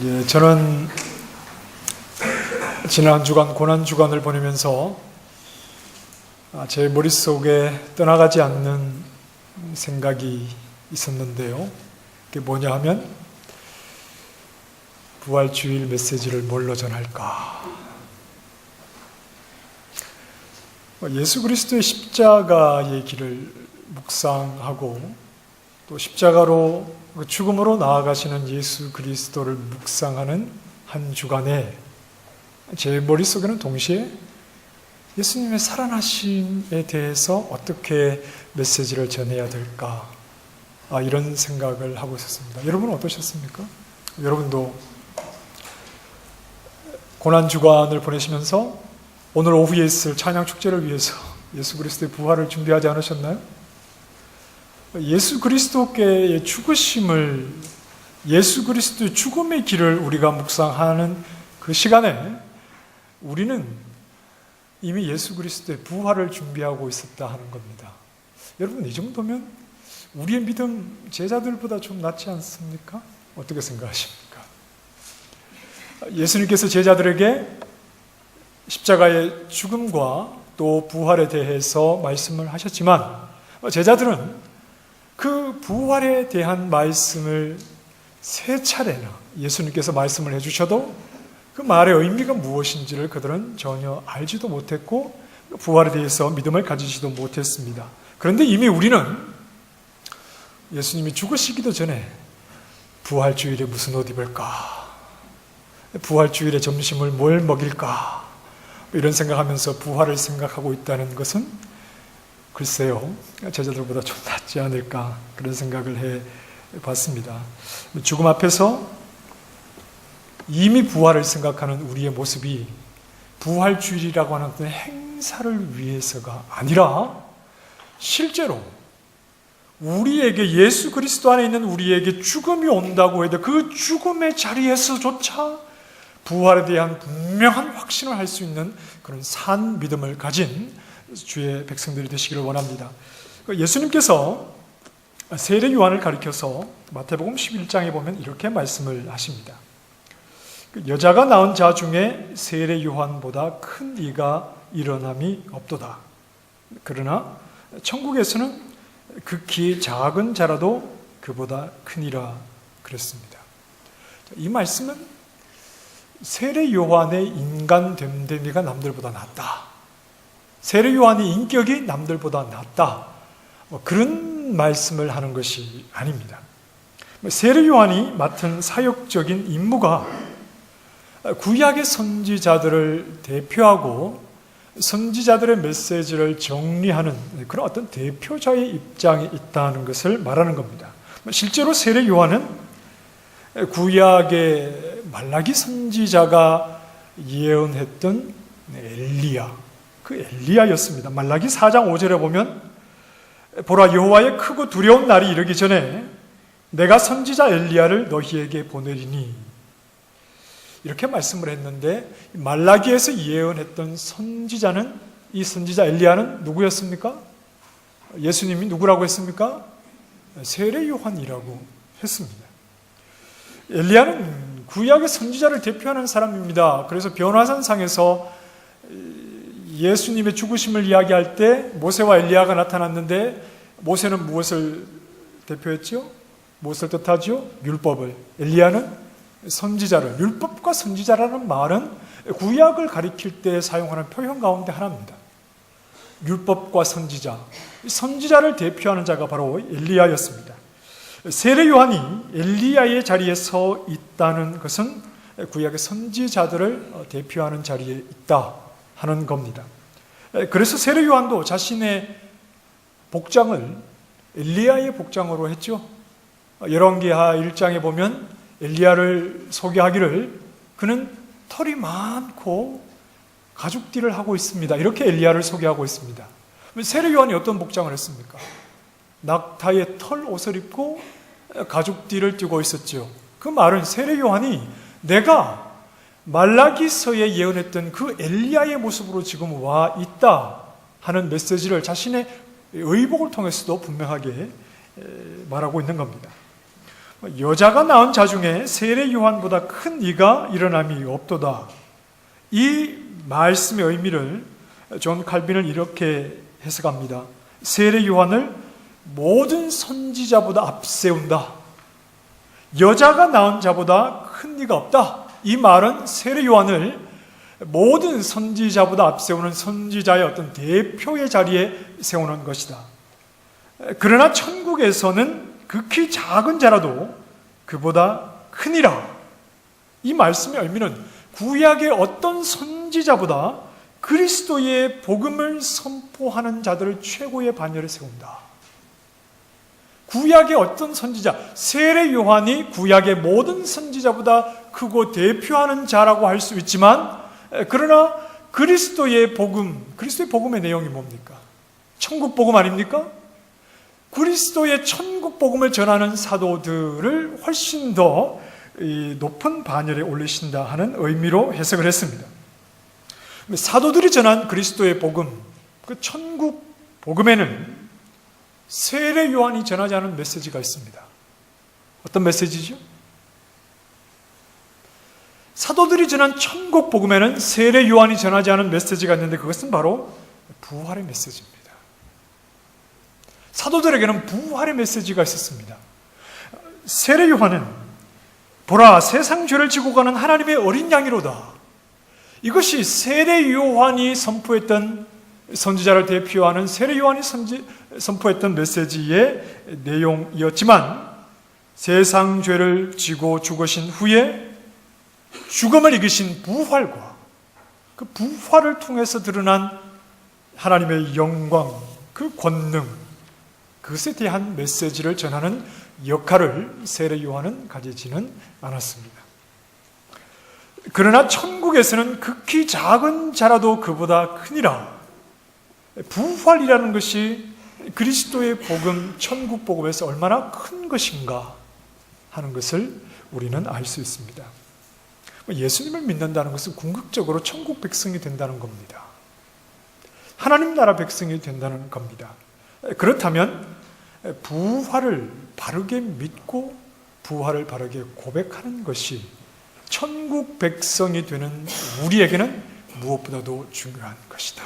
저는 지난 한 주간 고난주간을 보내면서 제 머릿속에 떠나가지 않는 생각이 있었는데요. 그게 뭐냐 하면 부활주일 메시지를 뭘로 전할까? 예수 그리스도의 십자가의 길을 묵상하고 또 십자가로 죽음으로 나아가시는 예수 그리스도를 묵상하는 한 주간에 제 머릿속에는 동시에 예수님의 살아나심에 대해서 어떻게 메시지를 전해야 될까? 이런 생각을 하고 있었습니다. 여러분은 어떠셨습니까? 여러분도 고난주간을 보내시면서 오늘 오후에 있을 찬양 축제를 위해서 예수 그리스도의 부활을 준비하지 않으셨나요? 예수 그리스도께의 죽으심을, 예수 그리스도의 죽음의 길을 우리가 묵상하는 그 시간에 우리는 이미 예수 그리스도의 부활을 준비하고 있었다 하는 겁니다. 여러분, 이 정도면 우리의 믿음 제자들보다 좀 낫지 않습니까? 어떻게 생각하십니까? 예수님께서 제자들에게 십자가의 죽음과 또 부활에 대해서 말씀을 하셨지만 제자들은 그 부활에 대한 말씀을 세 차례나 예수님께서 말씀을 해주셔도 그 말의 의미가 무엇인지를 그들은 전혀 알지도 못했고 부활에 대해서 믿음을 가지지도 못했습니다. 그런데 이미 우리는 예수님이 죽으시기도 전에 부활주일에 무슨 옷 입을까? 부활주일에 점심을 뭘 먹일까? 이런 생각하면서 부활을 생각하고 있다는 것은 글쎄요, 제자들보다 좀 낫지 않을까 그런 생각을 해봤습니다. 죽음 앞에서 이미 부활을 생각하는 우리의 모습이 부활주일이라고 하는 어떤 행사를 위해서가 아니라 실제로 우리에게, 예수 그리스도 안에 있는 우리에게 죽음이 온다고 해도 그 죽음의 자리에서조차 부활에 대한 분명한 확신을 할 수 있는 그런 산 믿음을 가진 주의 백성들이 되시기를 원합니다. 예수님께서 세례 요한을 가리켜서 마태복음 11장에 보면 이렇게 말씀을 하십니다. 여자가 낳은 자 중에 세례 요한보다 큰 이가 일어남이 없도다. 그러나 천국에서는 극히 작은 자라도 그보다 크니라 그랬습니다. 이 말씀은 세례 요한의 인간 됨됨이가 남들보다 낫다. 세례 요한의 인격이 남들보다 낫다. 그런 말씀을 하는 것이 아닙니다. 세례 요한이 맡은 사역적인 임무가 구약의 선지자들을 대표하고 선지자들의 메시지를 정리하는 그런 어떤 대표자의 입장에 있다는 것을 말하는 겁니다. 실제로 세례 요한은 구약의 말라기 선지자가 예언했던 엘리야, 그 엘리야였습니다. 말라기 4장 5절에 보면 보라, 여호와의 크고 두려운 날이 이르기 전에 내가 선지자 엘리야를 너희에게 보내리니, 이렇게 말씀을 했는데 말라기에서 예언했던 선지자는, 이 선지자 엘리야는 누구였습니까? 예수님이 누구라고 했습니까? 세례 요한이라고 했습니다. 엘리야는 구약의 선지자를 대표하는 사람입니다. 그래서 변화산상에서 예수님의 죽으심을 이야기할 때 모세와 엘리야가 나타났는데 모세는 무엇을 대표했죠? 무엇을 뜻하죠? 율법을. 엘리야는 선지자를. 율법과 선지자라는 말은 구약을 가리킬 때 사용하는 표현 가운데 하나입니다. 율법과 선지자. 선지자를 대표하는 자가 바로 엘리야였습니다. 세례 요한이 엘리야의 자리에 서 있다는 것은 구약의 선지자들을 대표하는 자리에 있다 하는 겁니다. 그래서 세례 요한도 자신의 복장을 엘리야의 복장으로 했죠. 열왕기하 1장에 보면 엘리야를 소개하기를 그는 털이 많고 가죽띠를 하고 있습니다. 이렇게 엘리야를 소개하고 있습니다. 세례 요한이 어떤 복장을 했습니까? 낙타의 털 옷을 입고 가죽띠를 띠고 있었죠. 그 말은 세례 요한이 내가 말라기서에 예언했던 그 엘리야의 모습으로 지금 와 있다 하는 메시지를 자신의 의복을 통해서도 분명하게 말하고 있는 겁니다. 여자가 낳은 자 중에 세례 요한보다 큰 이가 일어남이 없도다. 이 말씀의 의미를 존 칼빈은 이렇게 해석합니다. 세례 요한을 모든 선지자보다 앞세운다. 여자가 낳은 자보다 큰 이가 없다. 이 말은 세례 요한을 모든 선지자보다 앞세우는 선지자의 어떤 대표의 자리에 세우는 것이다. 그러나 천국에서는 극히 작은 자라도 그보다 크니라. 이 말씀의 의미는 구약의 어떤 선지자보다 그리스도의 복음을 선포하는 자들을 최고의 반열에 세운다. 구약의 어떤 선지자, 세례 요한이 구약의 모든 선지자보다 크고 대표하는 자라고 할 수 있지만, 그러나 그리스도의 복음의 내용이 뭡니까? 천국 복음 아닙니까? 그리스도의 천국 복음을 전하는 사도들을 훨씬 더 높은 반열에 올리신다 하는 의미로 해석을 했습니다. 사도들이 전한 그리스도의 복음, 그 천국 복음에는 세례 요한이 전하지 않은 메시지가 있습니다. 어떤 메시지죠? 사도들이 전한 천국 복음에는 세례 요한이 전하지 않은 메시지가 있는데 그것은 바로 부활의 메시지입니다. 사도들에게는 부활의 메시지가 있었습니다. 세례 요한은 보라 세상 죄를 지고 가는 하나님의 어린 양이로다. 이것이 세례 요한이 선포했던 선지자를 대표하는 세례 요한이 선포했던 메시지의 내용이었지만 세상 죄를 지고 죽으신 후에 죽음을 이기신 부활과 그 부활을 통해서 드러난 하나님의 영광, 그 권능, 그것에 대한 메시지를 전하는 역할을 세례 요한은 가지지는 않았습니다. 그러나 천국에서는 극히 작은 자라도 그보다 크니라. 부활이라는 것이 그리스도의 복음, 천국 복음에서 얼마나 큰 것인가 하는 것을 우리는 알 수 있습니다. 예수님을 믿는다는 것은 궁극적으로 천국 백성이 된다는 겁니다. 하나님 나라 백성이 된다는 겁니다. 그렇다면 부활을 바르게 믿고 부활을 바르게 고백하는 것이 천국 백성이 되는 우리에게는 무엇보다도 중요한 것이다.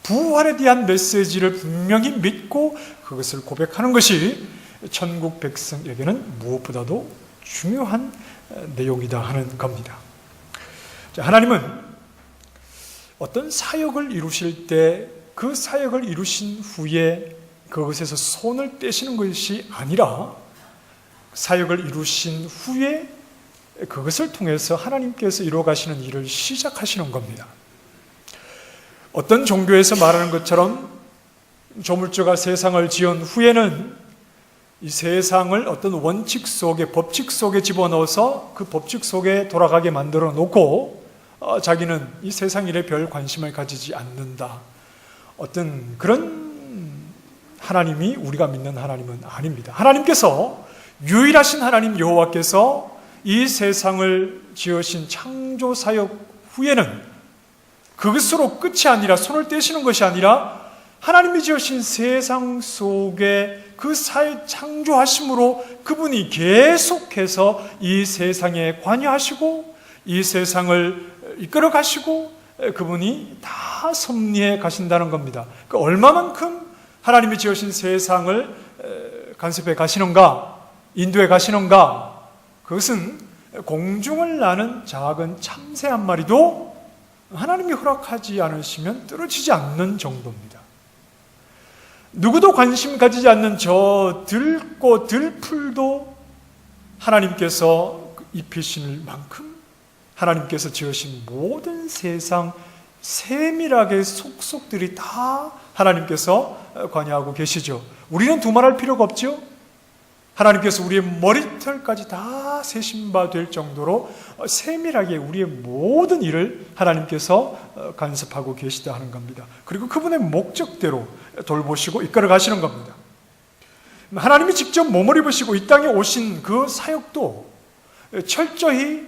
부활에 대한 메시지를 분명히 믿고 그것을 고백하는 것이 천국 백성에게는 무엇보다도 중요한 내용이다 하는 겁니다. 하나님은 어떤 사역을 이루실 때 그 사역을 이루신 후에 그것에서 손을 떼시는 것이 아니라 사역을 이루신 후에 그것을 통해서 하나님께서 이루어가시는 일을 시작하시는 겁니다. 어떤 종교에서 말하는 것처럼 조물주가 세상을 지은 후에는 이 세상을 어떤 원칙 속에, 법칙 속에 집어넣어서 그 법칙 속에 돌아가게 만들어 놓고 자기는 이 세상 일에 별 관심을 가지지 않는다. 어떤 그런 하나님이 우리가 믿는 하나님은 아닙니다. 하나님께서 유일하신 하나님 여호와께서 이 세상을 지으신 창조 사역 후에는 그것으로 끝이 아니라 손을 떼시는 것이 아니라 하나님이 지으신 세상 속에 그 창조하심으로 그분이 계속해서 이 세상에 관여하시고 이 세상을 이끌어 가시고 그분이 다 섭리해 가신다는 겁니다. 그 얼마만큼 하나님이 지으신 세상을 간섭해 가시는가, 인도해 가시는가, 그것은 공중을 나는 작은 참새 한 마리도 하나님이 허락하지 않으시면 떨어지지 않는 정도입니다. 누구도 관심 가지지 않는 저 들꽃, 들풀도 하나님께서 입히실 만큼 하나님께서 지으신 모든 세상 세밀하게 속속들이 다 하나님께서 관여하고 계시죠. 우리는 두말할 필요가 없죠. 하나님께서 우리의 머리털까지 다 세신 바 될 정도로 세밀하게 우리의 모든 일을 하나님께서 간섭하고 계시다 하는 겁니다. 그리고 그분의 목적대로 돌보시고 이끌어 가시는 겁니다. 하나님이 직접 몸을 입으시고 이 땅에 오신 그 사역도 철저히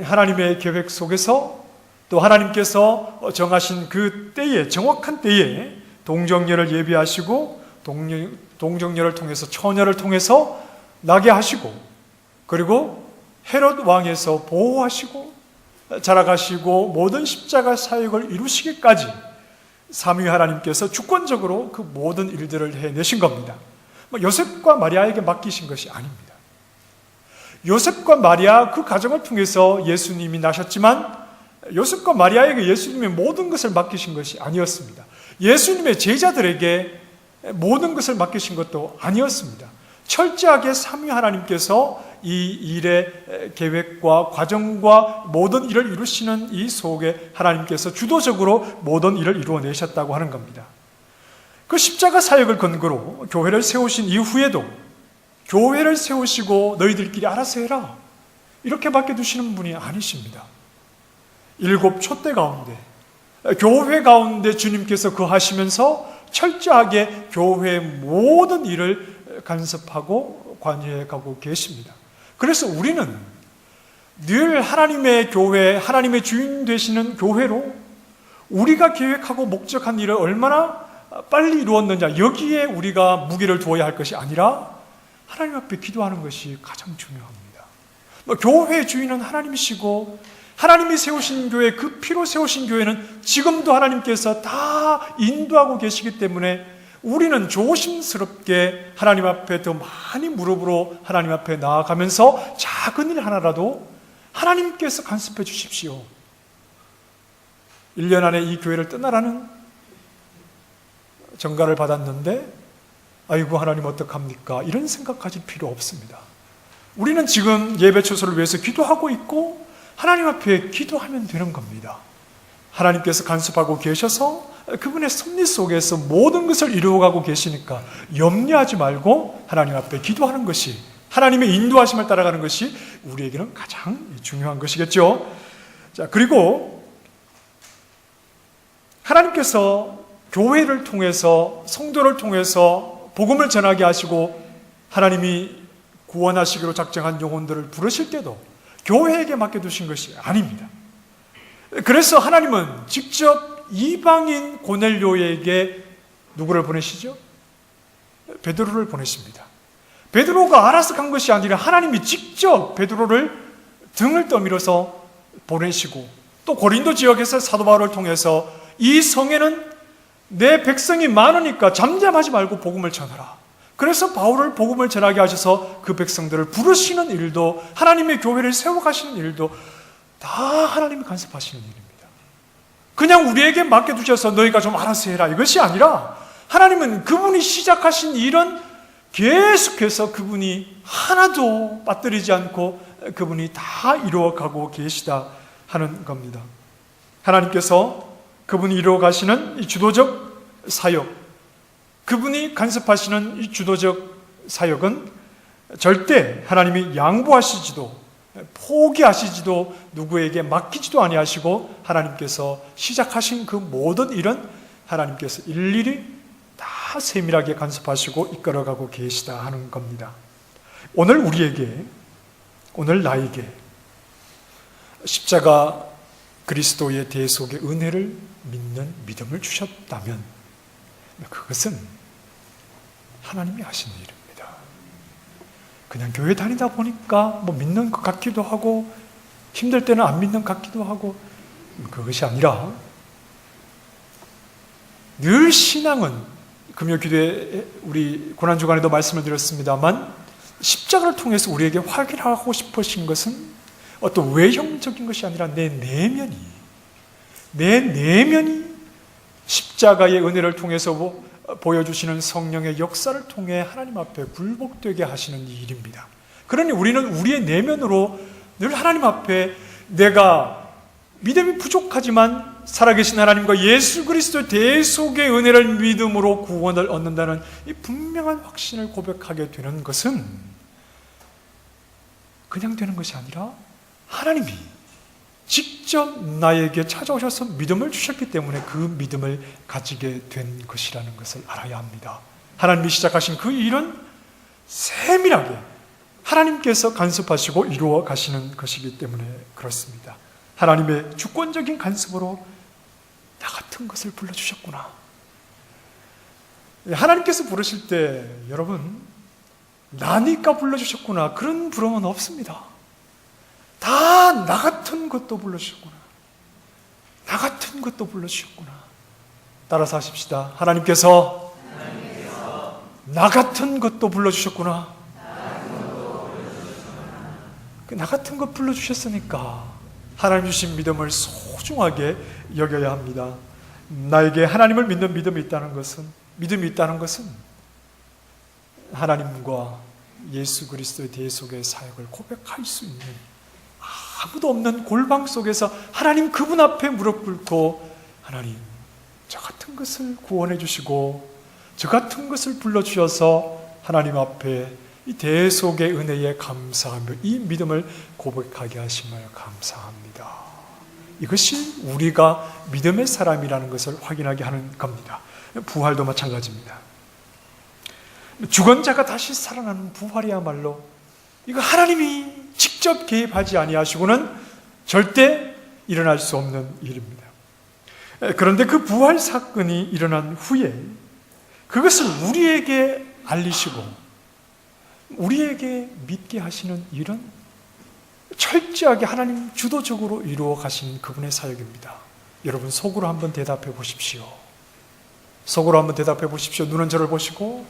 하나님의 계획 속에서 또 하나님께서 정하신 그 때에, 정확한 때에 동정녀를 예비하시고 동정녀를 통해서 처녀를 통해서 나게 하시고, 그리고 헤롯 왕에서 보호하시고 자라가시고 모든 십자가 사역을 이루시기까지 삼위 하나님께서 주권적으로 그 모든 일들을 해내신 겁니다. 요셉과 마리아에게 맡기신 것이 아닙니다. 요셉과 마리아 그 가정을 통해서 예수님이 나셨지만 요셉과 마리아에게 예수님의 모든 것을 맡기신 것이 아니었습니다. 예수님의 제자들에게 모든 것을 맡기신 것도 아니었습니다. 철저하게 삼위 하나님께서 이 일의 계획과 과정과 모든 일을 이루시는 이 속에 하나님께서 주도적으로 모든 일을 이루어내셨다고 하는 겁니다. 그 십자가 사역을 근거로 교회를 세우신 이후에도 교회를 세우시고 너희들끼리 알아서 해라 이렇게 맡겨두시는 분이 아니십니다. 7 촛대 가운데 교회 가운데 주님께서 거하시면서 철저하게 교회의 모든 일을 간섭하고 관여해 가고 계십니다. 그래서 우리는 늘 하나님의 교회, 하나님의 주인 되시는 교회로 우리가 계획하고 목적한 일을 얼마나 빨리 이루었느냐, 여기에 우리가 무게를 두어야 할 것이 아니라 하나님 앞에 기도하는 것이 가장 중요합니다. 교회의 주인은 하나님이시고 하나님이 세우신 교회, 그 피로 세우신 교회는 지금도 하나님께서 다 인도하고 계시기 때문에 우리는 조심스럽게 하나님 앞에 더 많이 무릎으로 하나님 앞에 나아가면서 작은 일 하나라도 하나님께서 간섭해 주십시오. 1년 안에 이 교회를 떠나라는 전가를 받았는데 아이고 하나님 어떡합니까? 이런 생각 가질 필요 없습니다. 우리는 지금 예배 처소를 위해서 기도하고 있고 하나님 앞에 기도하면 되는 겁니다. 하나님께서 간섭하고 계셔서 그분의 섭리 속에서 모든 것을 이루어가고 계시니까 염려하지 말고 하나님 앞에 기도하는 것이, 하나님의 인도하심을 따라가는 것이 우리에게는 가장 중요한 것이겠죠. 자, 그리고 하나님께서 교회를 통해서, 성도를 통해서 복음을 전하게 하시고 하나님이 구원하시기로 작정한 영혼들을 부르실 때도 교회에게 맡겨두신 것이 아닙니다. 그래서 하나님은 직접 이방인 고넬료에게 누구를 보내시죠? 베드로를 보내십니다. 베드로가 알아서 간 것이 아니라 하나님이 직접 베드로를 등을 떠밀어서 보내시고 또 고린도 지역에서 사도 바울을 통해서 이 성에는 내 백성이 많으니까 잠잠하지 말고 복음을 전하라. 그래서 바울을 복음을 전하게 하셔서 그 백성들을 부르시는 일도, 하나님의 교회를 세워가시는 일도 다 하나님이 간섭하시는 일입니다. 그냥 우리에게 맡겨두셔서 너희가 좀 알아서 해라 이것이 아니라 하나님은 그분이 시작하신 일은 계속해서 그분이 하나도 빠뜨리지 않고 그분이 다 이루어가고 계시다 하는 겁니다. 하나님께서 그분이 이루어가시는 이 주도적 사역, 그분이 간섭하시는 이 주도적 사역은 절대 하나님이 양보하시지도 포기하시지도 누구에게 맡기지도 아니하시고 하나님께서 시작하신 그 모든 일은 하나님께서 일일이 다 세밀하게 간섭하시고 이끌어가고 계시다 하는 겁니다. 오늘 우리에게, 오늘 나에게 십자가 그리스도의 대속의 은혜를 믿는 믿음을 주셨다면 그것은 하나님이 하신 일입니다. 그냥 교회 다니다 보니까 믿는 것 같기도 하고 힘들 때는 안 믿는 것 같기도 하고 그것이 아니라 늘 신앙은, 금요기도에 우리 고난주간에도 말씀을 드렸습니다만 십자가를 통해서 우리에게 확인하고 싶으신 것은 어떤 외형적인 것이 아니라 내 내면이 십자가의 은혜를 통해서 보여주시는 성령의 역사를 통해 하나님 앞에 굴복되게 하시는 이 일입니다. 그러니 우리는 우리의 내면으로 늘 하나님 앞에 내가 믿음이 부족하지만 살아계신 하나님과 예수 그리스도의 대속의 은혜를 믿음으로 구원을 얻는다는 이 분명한 확신을 고백하게 되는 것은 그냥 되는 것이 아니라 하나님이 직접 나에게 찾아오셔서 믿음을 주셨기 때문에 그 믿음을 가지게 된 것이라는 것을 알아야 합니다. 하나님이 시작하신 그 일은 세밀하게 하나님께서 간섭하시고 이루어 가시는 것이기 때문에 그렇습니다. 하나님의 주권적인 간섭으로 나 같은 것을 불러주셨구나. 하나님께서 부르실 때 여러분 나니까 불러주셨구나. 그런 부러움은 없습니다. 다 나 같은 것도 불러주셨구나. 나 같은 것도 불러주셨구나. 따라서 하십시다. 하나님께서 나 같은 것도 불러주셨구나. 나 같은 것 불러주셨으니까 하나님 주신 믿음을 소중하게 여겨야 합니다. 나에게 하나님을 믿는 믿음이 있다는 것은 하나님과 예수 그리스도의 대속의 사역을 고백할 수 있는, 아무도 없는 골방 속에서 하나님 그분 앞에 무릎 꿇고, 하나님 저 같은 것을 구원해 주시고 저 같은 것을 불러주셔서 하나님 앞에 이 대속의 은혜에 감사하며 이 믿음을 고백하게 하심을 감사합니다. 이것이 우리가 믿음의 사람이라는 것을 확인하게 하는 겁니다. 부활도 마찬가지입니다. 죽은 자가 다시 살아나는 부활이야말로 이거 하나님이 직접 개입하지 아니하시고는 절대 일어날 수 없는 일입니다. 그런데 그 부활 사건이 일어난 후에 그것을 우리에게 알리시고 우리에게 믿게 하시는 일은 철저하게 하나님 주도적으로 이루어 가신 그분의 사역입니다. 여러분 속으로 한번 대답해 보십시오. 속으로 한번 대답해 보십시오. 눈은 저를 보시고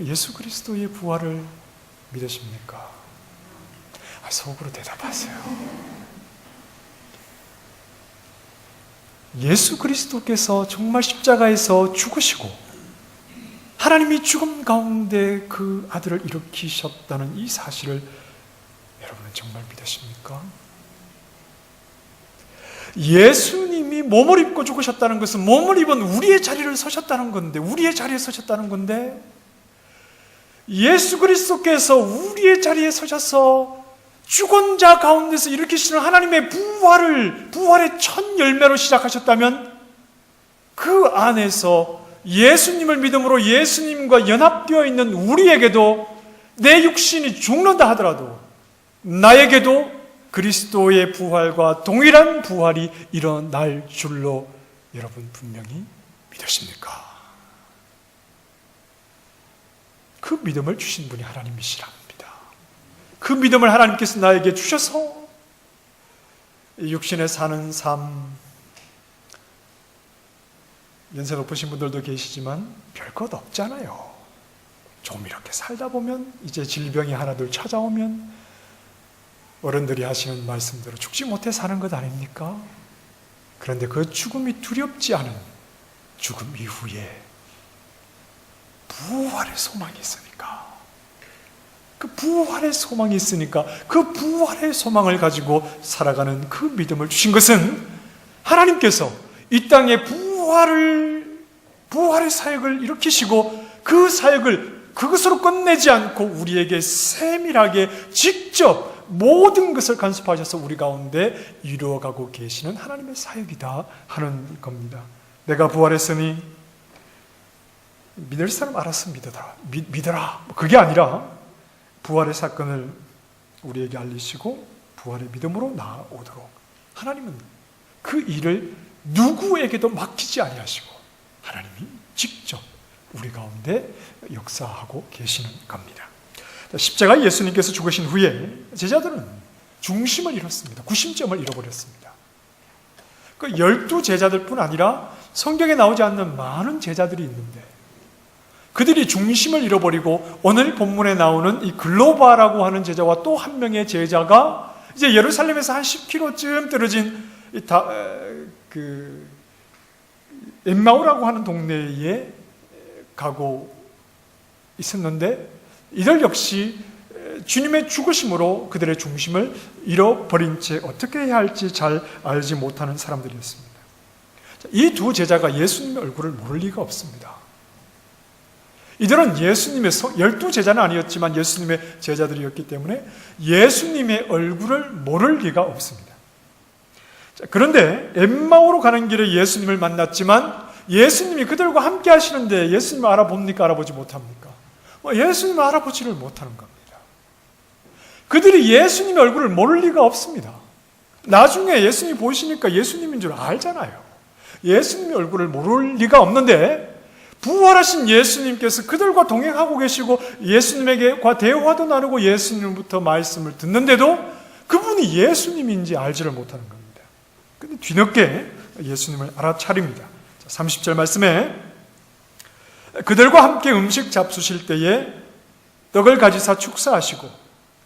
예수 그리스도의 부활을 믿으십니까? 속으로 대답하세요. 예수 그리스도께서 정말 십자가에서 죽으시고 하나님이 죽음 가운데 그 아들을 일으키셨다는 이 사실을 여러분은 정말 믿으십니까? 예수님이 몸을 입고 죽으셨다는 것은 몸을 입은 우리의 자리를 서셨다는 건데, 우리의 자리에 서셨다는 건데, 예수 그리스도께서 우리의 자리에 서셔서 죽은 자 가운데서 일으키시는 하나님의 부활의 첫 열매로 시작하셨다면 그 안에서 예수님을 믿음으로 예수님과 연합되어 있는 우리에게도 내 육신이 죽는다 하더라도 나에게도 그리스도의 부활과 동일한 부활이 일어날 줄로 여러분 분명히 믿으십니까? 그 믿음을 주신 분이 하나님이시랍니다. 그 믿음을 하나님께서 나에게 주셔서 육신에 사는 삶, 연세 높으신 분들도 계시지만 별것 없잖아요. 좀 이렇게 살다 보면 이제 질병이 하나둘 찾아오면 어른들이 하시는 말씀대로 죽지 못해 사는 것 아닙니까? 그런데 그 죽음이 두렵지 않은 죽음 이후에 부활의 소망이 있으니까, 그 부활의 소망이 있으니까 그 부활의 소망을 가지고 살아가는 그 믿음을 주신 것은 하나님께서 이 땅에 부활의 사역을 일으키시고 그 사역을 그것으로 끝내지 않고 우리에게 세밀하게 직접 모든 것을 간섭하셔서 우리 가운데 이루어가고 계시는 하나님의 사역이다 하는 겁니다. 내가 부활했으니 믿을 사람 알아서 믿어라. 그게 아니라 부활의 사건을 우리에게 알리시고 부활의 믿음으로 나아오도록 하나님은 그 일을 누구에게도 맡기지 아니하시고 하나님이 직접 우리 가운데 역사하고 계시는 겁니다. 십자가 예수님께서 죽으신 후에 제자들은 중심을 잃었습니다. 구심점을 잃어버렸습니다. 그 12제자들뿐 아니라 성경에 나오지 않는 많은 제자들이 있는데 그들이 중심을 잃어버리고 오늘 본문에 나오는 이 글로바라고 하는 제자와 또 한 명의 제자가 이제 예루살렘에서 한 10km쯤 떨어진 엠마오라고 하는 동네에 가고 있었는데 이들 역시 주님의 죽으심으로 그들의 중심을 잃어버린 채 어떻게 해야 할지 잘 알지 못하는 사람들이었습니다. 이 두 제자가 예수님의 얼굴을 모를 리가 없습니다. 이들은 예수님의 12제자는 아니었지만 예수님의 제자들이었기 때문에 예수님의 얼굴을 모를 리가 없습니다. 그런데 엠마오로 가는 길에 예수님을 만났지만 예수님이 그들과 함께 하시는데 예수님을 알아봅니까? 알아보지 못합니까? 예수님을 알아보지를 못하는 겁니다. 그들이 예수님의 얼굴을 모를 리가 없습니다. 나중에 예수님이 보시니까 예수님인 줄 알잖아요. 예수님의 얼굴을 모를 리가 없는데 부활하신 예수님께서 그들과 동행하고 계시고 예수님에게과 대화도 나누고 예수님부터 말씀을 듣는데도 그분이 예수님인지 알지를 못하는 겁니다. 근데 뒤늦게 예수님을 알아차립니다. 30절 말씀에 그들과 함께 음식 잡수실 때에 떡을 가지사 축사하시고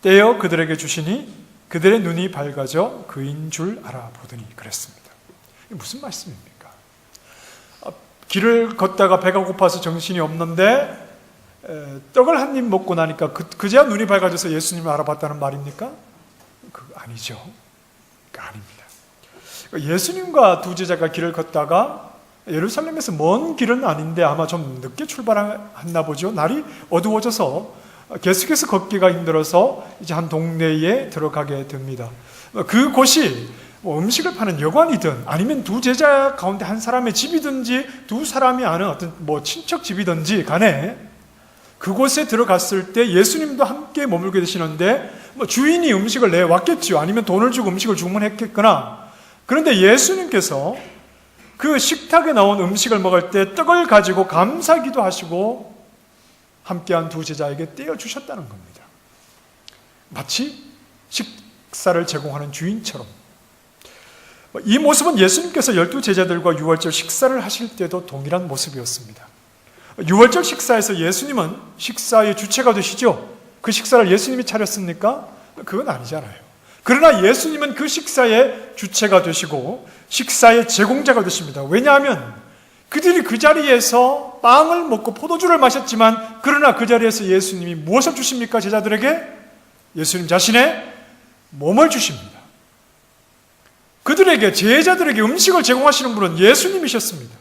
떼어 그들에게 주시니 그들의 눈이 밝아져 그인 줄 알아보더니 그랬습니다. 이게 무슨 말씀입니까? 길을 걷다가 배가 고파서 정신이 없는데 떡을 한 입 먹고 나니까 그제야 눈이 밝아져서 예수님을 알아봤다는 말입니까? 그거 아니죠. 그거 아닙니다. 예수님과 두 제자가 길을 걷다가 예루살렘에서 먼 길은 아닌데 아마 좀 늦게 출발했나 보죠. 날이 어두워져서 계속해서 걷기가 힘들어서 이제 한 동네에 들어가게 됩니다. 그곳이 음식을 파는 여관이든 아니면 두 제자 가운데 한 사람의 집이든지 두 사람이 아는 어떤 친척 집이든지 간에 그곳에 들어갔을 때 예수님도 함께 머물게 되시는데 주인이 음식을 내왔겠죠. 아니면 돈을 주고 음식을 주문했겠거나. 그런데 예수님께서 그 식탁에 나온 음식을 먹을 때 떡을 가지고 감사기도 하시고 함께한 두 제자에게 떼어주셨다는 겁니다. 마치 식사를 제공하는 주인처럼. 이 모습은 예수님께서 12제자들과 유월절 식사를 하실 때도 동일한 모습이었습니다. 유월절 식사에서 예수님은 식사의 주체가 되시죠. 그 식사를 예수님이 차렸습니까? 그건 아니잖아요. 그러나 예수님은 그 식사의 주체가 되시고 식사의 제공자가 되십니다. 왜냐하면 그들이 그 자리에서 빵을 먹고 포도주를 마셨지만 그러나 그 자리에서 예수님이 무엇을 주십니까? 제자들에게? 예수님 자신의 몸을 주십니다. 그들에게 제자들에게 음식을 제공하시는 분은 예수님이셨습니다.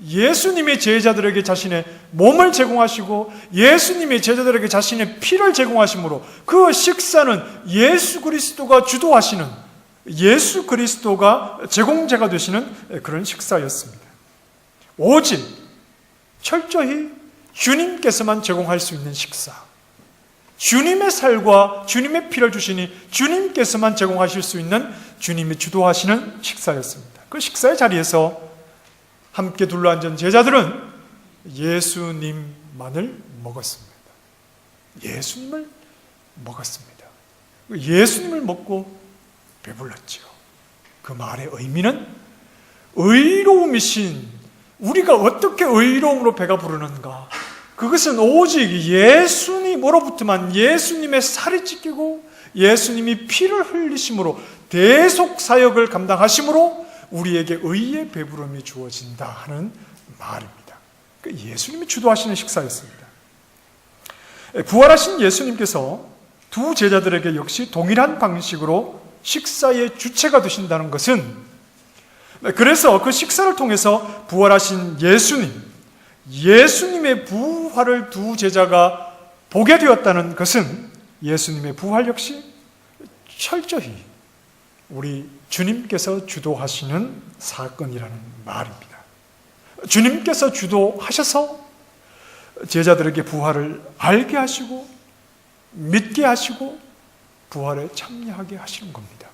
예수님이 제자들에게 자신의 몸을 제공하시고 예수님이 제자들에게 자신의 피를 제공하심으로 그 식사는 예수 그리스도가 주도하시는 예수 그리스도가 제공자가 되시는 그런 식사였습니다. 오직 철저히 주님께서만 제공할 수 있는 식사. 주님의 살과 주님의 피를 주시니 주님께서만 제공하실 수 있는 주님이 주도하시는 식사였습니다. 그 식사의 자리에서 함께 둘러앉은 제자들은 예수님만을 먹었습니다. 예수님을 먹었습니다. 예수님을 먹고 배불렀지요. 그 말의 의미는 의로움이신 우리가 어떻게 의로움으로 배가 부르는가? 그것은 오직 예수님으로부터만 예수님의 살이 찢기고 예수님이 피를 흘리심으로 대속사역을 감당하심으로 우리에게 의의 배부름이 주어진다 하는 말입니다. 예수님이 주도하시는 식사였습니다. 부활하신 예수님께서 두 제자들에게 역시 동일한 방식으로 식사의 주체가 되신다는 것은 그래서 그 식사를 통해서 부활하신 예수님의 부활을 두 제자가 보게 되었다는 것은 예수님의 부활 역시 철저히 우리 주님께서 주도하시는 사건이라는 말입니다. 주님께서 주도하셔서 제자들에게 부활을 알게 하시고 믿게 하시고 부활에 참여하게 하시는 겁니다.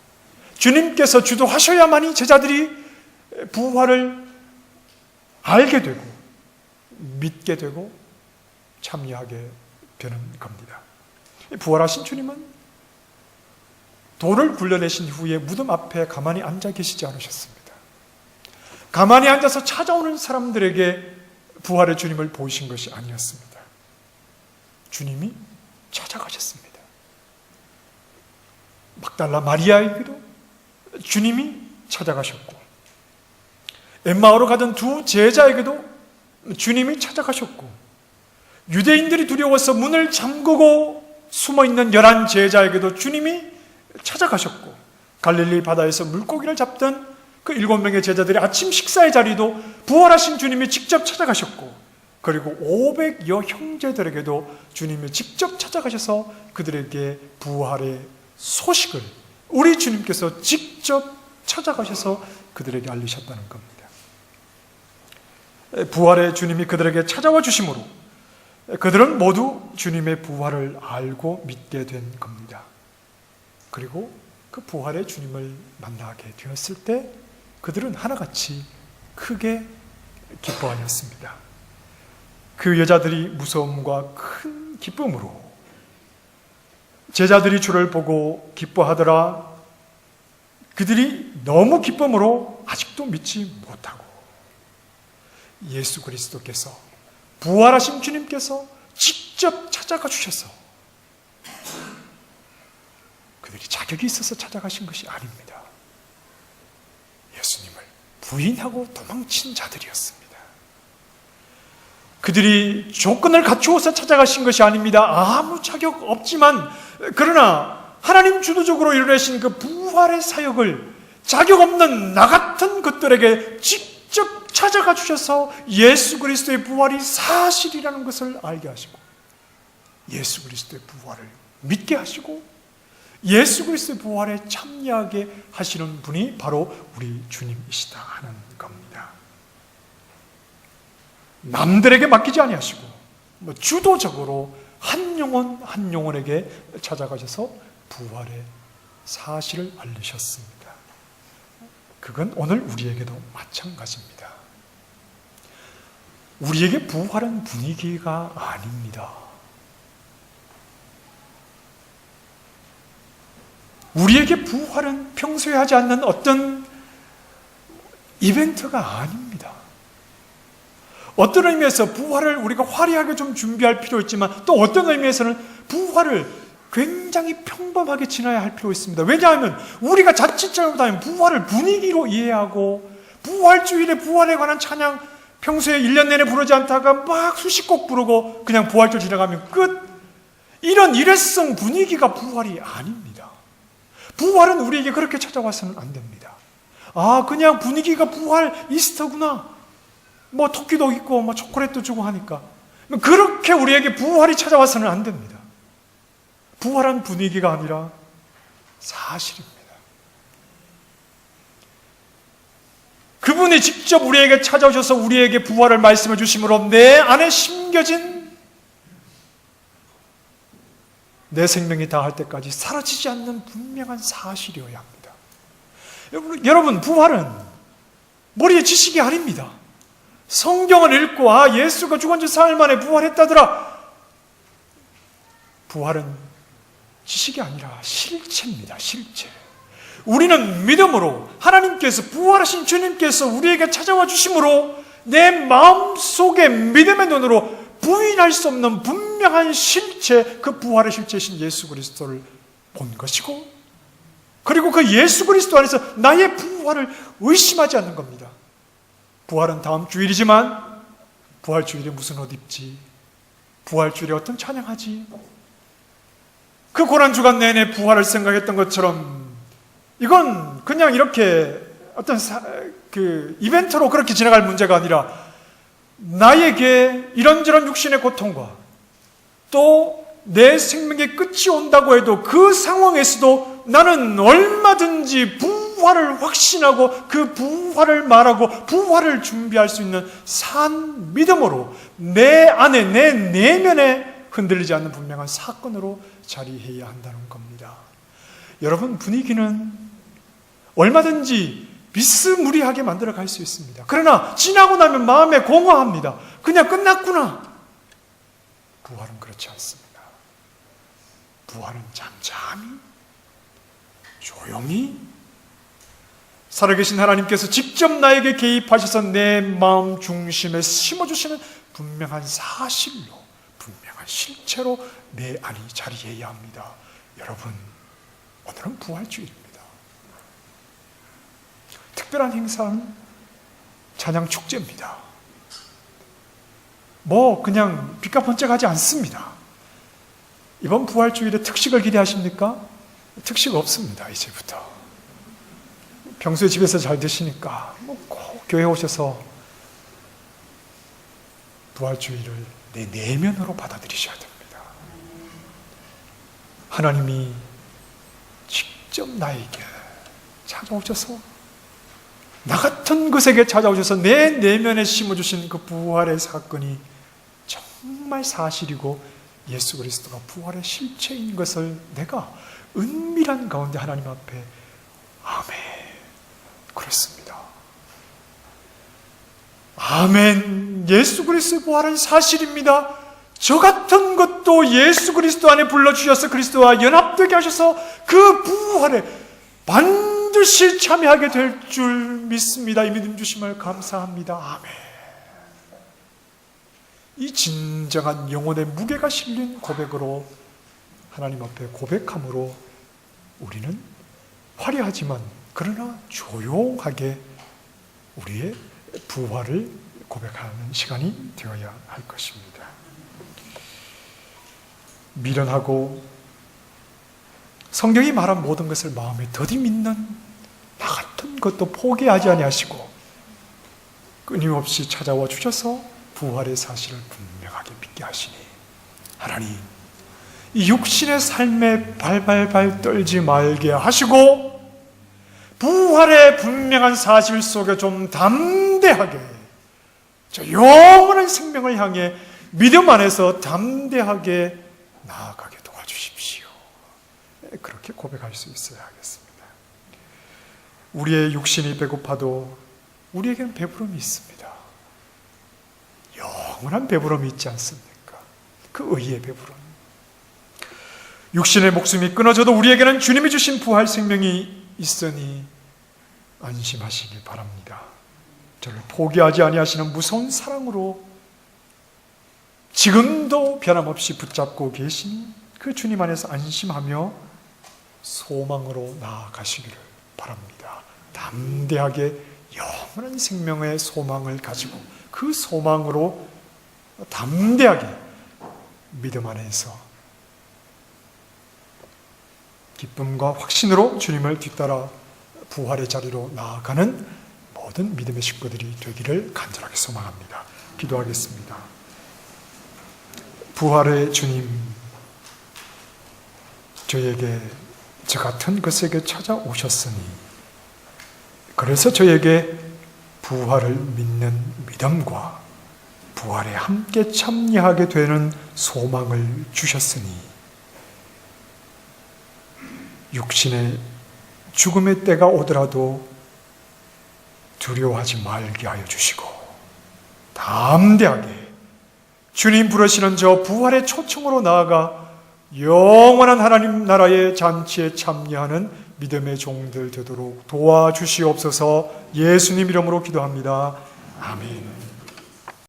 주님께서 주도하셔야만이 제자들이 부활을 알게 되고 믿게 되고 참여하게 되는 겁니다. 부활하신 주님은 돌을 굴려내신 후에 무덤 앞에 가만히 앉아 계시지 않으셨습니다. 가만히 앉아서 찾아오는 사람들에게 부활의 주님을 보이신 것이 아니었습니다. 주님이 찾아가셨습니다. 막달라 마리아에게도 주님이 찾아가셨고 엠마오로 가던 두 제자에게도 주님이 찾아가셨고 유대인들이 두려워서 문을 잠그고 숨어있는 11 제자에게도 주님이 찾아가셨고 갈릴리 바다에서 물고기를 잡던 그 7명의 제자들의 아침 식사의 자리도 부활하신 주님이 직접 찾아가셨고 그리고 500여 형제들에게도 주님이 직접 찾아가셔서 그들에게 부활의 소식을 우리 주님께서 직접 찾아가셔서 그들에게 알리셨다는 겁니다. 부활의 주님이 그들에게 찾아와 주심으로 그들은 모두 주님의 부활을 알고 믿게 된 겁니다. 그리고 그 부활의 주님을 만나게 되었을 때 그들은 하나같이 크게 기뻐하였습니다. 그 여자들이 무서움과 큰 기쁨으로 제자들이 주를 보고 기뻐하더라. 그들이 너무 기쁨으로 아직도 믿지 못하고 예수 그리스도께서, 부활하신 주님께서 직접 찾아가 주셔서 그들이 자격이 있어서 찾아가신 것이 아닙니다. 예수님을 부인하고 도망친 자들이었습니다. 그들이 조건을 갖추어서 찾아가신 것이 아닙니다. 아무 자격 없지만, 그러나 하나님 주도적으로 이루어내신 그 부활의 사역을 자격 없는 나 같은 것들에게 직접 찾아가 주셔서 예수 그리스도의 부활이 사실이라는 것을 알게 하시고, 예수 그리스도의 부활을 믿게 하시고, 예수 그리스도의 부활에 참여하게 하시는 분이 바로 우리 주님이시다 하는 겁니다. 남들에게 맡기지 아니하시고 주도적으로 한 영혼 한 영혼에게 찾아가셔서 부활의 사실을 알리셨습니다. 그건 오늘 우리에게도 마찬가지입니다. 우리에게 부활은 분위기가 아닙니다. 우리에게 부활은 평소에 하지 않는 어떤 이벤트가 아닙니다. 어떤 의미에서 부활을 우리가 화려하게 좀 준비할 필요 있지만, 또 어떤 의미에서는 부활을 굉장히 평범하게 지나야 할 필요 있습니다. 왜냐하면 우리가 자칫 잘못하면 부활을 분위기로 이해하고, 부활주일에 부활에 관한 찬양 평소에 1년 내내 부르지 않다가 막 수십 곡 부르고 그냥 부활절 지나가면 끝, 이런 일회성 분위기가 부활이 아닙니다. 부활은 우리에게 그렇게 찾아와서는 안 됩니다. 아, 그냥 분위기가 부활 이스터구나, 뭐 토끼도 있고 뭐 초콜릿도 주고 하니까, 그렇게 우리에게 부활이 찾아와서는 안 됩니다. 부활한 분위기가 아니라 사실입니다. 그분이 직접 우리에게 찾아오셔서 우리에게 부활을 말씀해 주심으로 내 안에 심겨진 내 생명이 다할 때까지 사라지지 않는 분명한 사실이어야 합니다. 여러분, 부활은 머리의 지식이 아닙니다. 성경을 읽고 예수가 죽은 지 사흘 만에 부활했다더라. 부활은 지식이 아니라 실체입니다. 실체. 우리는 믿음으로 하나님께서, 부활하신 주님께서 우리에게 찾아와 주심으로 내 마음속에 믿음의 눈으로 부인할 수 없는 분명한 실체, 그 부활의 실체이신 예수 그리스도를 본 것이고, 그리고 그 예수 그리스도 안에서 나의 부활을 의심하지 않는 겁니다. 부활은 다음 주일이지만 부활주일에 무슨 옷 입지? 부활주일에 어떤 찬양하지? 그 고난주간 내내 부활을 생각했던 것처럼 이건 그냥 이렇게 어떤 이벤트로 그렇게 지나갈 문제가 아니라, 나에게 이런저런 육신의 고통과 또 내 생명의 끝이 온다고 해도 그 상황에서도 나는 얼마든지 부활을 확신하고 그 부활을 말하고 부활을 준비할 수 있는 산 믿음으로 내 안에, 내 내면에 흔들리지 않는 분명한 사건으로 자리해야 한다는 겁니다. 여러분, 분위기는 얼마든지 비스무리하게 만들어 갈 수 있습니다. 그러나 지나고 나면 마음에 공허합니다. 그냥 끝났구나. 부활은 그렇지 않습니다. 부활은 잠잠히, 조용히 살아계신 하나님께서 직접 나에게 개입하셔서 내 마음 중심에 심어주시는 분명한 사실로, 분명한 실체로 내 안이 자리해야 합니다. 여러분, 오늘은 부활주일입니다. 특별한 행사는 찬양 축제입니다. 뭐 그냥 빛과 번쩍하지 않습니다. 이번 부활주일에 특식을 기대하십니까? 특식 없습니다. 이제부터 평소에 집에서 잘 드시니까 꼭 교회 오셔서 부활주일을 내 내면으로 받아들이셔야 됩니다. 하나님이 직접 나에게 찾아오셔서, 나 같은 것에게 찾아오셔서 내 내면에 심어주신 그 부활의 사건이 정말 사실이고 예수 그리스도가 부활의 실체인 것을 내가 은밀한 가운데 하나님 앞에 아멘, 그렇습니다. 아멘, 예수 그리스도의 부활은 사실입니다. 저 같은 것도 예수 그리스도 안에 불러주셔서 그리스도와 연합되게 하셔서 그 부활에 반드시 참여하게 될 줄 믿습니다. 이 믿음 주심을 감사합니다. 아멘. 이 진정한 영혼의 무게가 실린 고백으로 하나님 앞에 고백함으로 우리는 화려하지만 그러나 조용하게 우리의 부활을 고백하는 시간이 되어야 할 것입니다. 미련하고 성경이 말한 모든 것을 마음에 더디 믿는 나 같은 것도 포기하지 아니하시고 끊임없이 찾아와 주셔서 부활의 사실을 분명하게 믿게 하시니 하나님 이 육신의 삶에 발발발 떨지 말게 하시고 부활의 분명한 사실 속에 좀 담대하게 저 영원한 생명을 향해 믿음 안에서 담대하게 나아가게 도와주십시오. 그렇게 고백할 수 있어야 하겠습니다. 우리의 육신이 배고파도 우리에게는 배부름이 있습니다. 영원한 배부름이 있지 않습니까? 그 의의 배부름. 육신의 목숨이 끊어져도 우리에게는 주님이 주신 부활 생명이 있으니 안심하시기 바랍니다. 저를 포기하지 아니하시는 무서운 사랑으로 지금도 변함없이 붙잡고 계신 그 주님 안에서 안심하며 소망으로 나아가시기를 바랍니다. 담대하게 영원한 생명의 소망을 가지고 그 소망으로 담대하게 믿음 안에서 기쁨과 확신으로 주님을 뒤따라 부활의 자리로 나아가는 모든 믿음의 식구들이 되기를 간절하게 소망합니다. 기도하겠습니다. 부활의 주님, 저에게 저 같은 것에게 찾아오셨으니 그래서 저에게 부활을 믿는 믿음과 부활에 함께 참여하게 되는 소망을 주셨으니 육신의 죽음의 때가 오더라도 두려워하지 말게 하여 주시고 담대하게 주님 부르시는 저 부활의 초청으로 나아가 영원한 하나님 나라의 잔치에 참여하는 믿음의 종들 되도록 도와주시옵소서. 예수님 이름으로 기도합니다. 아멘.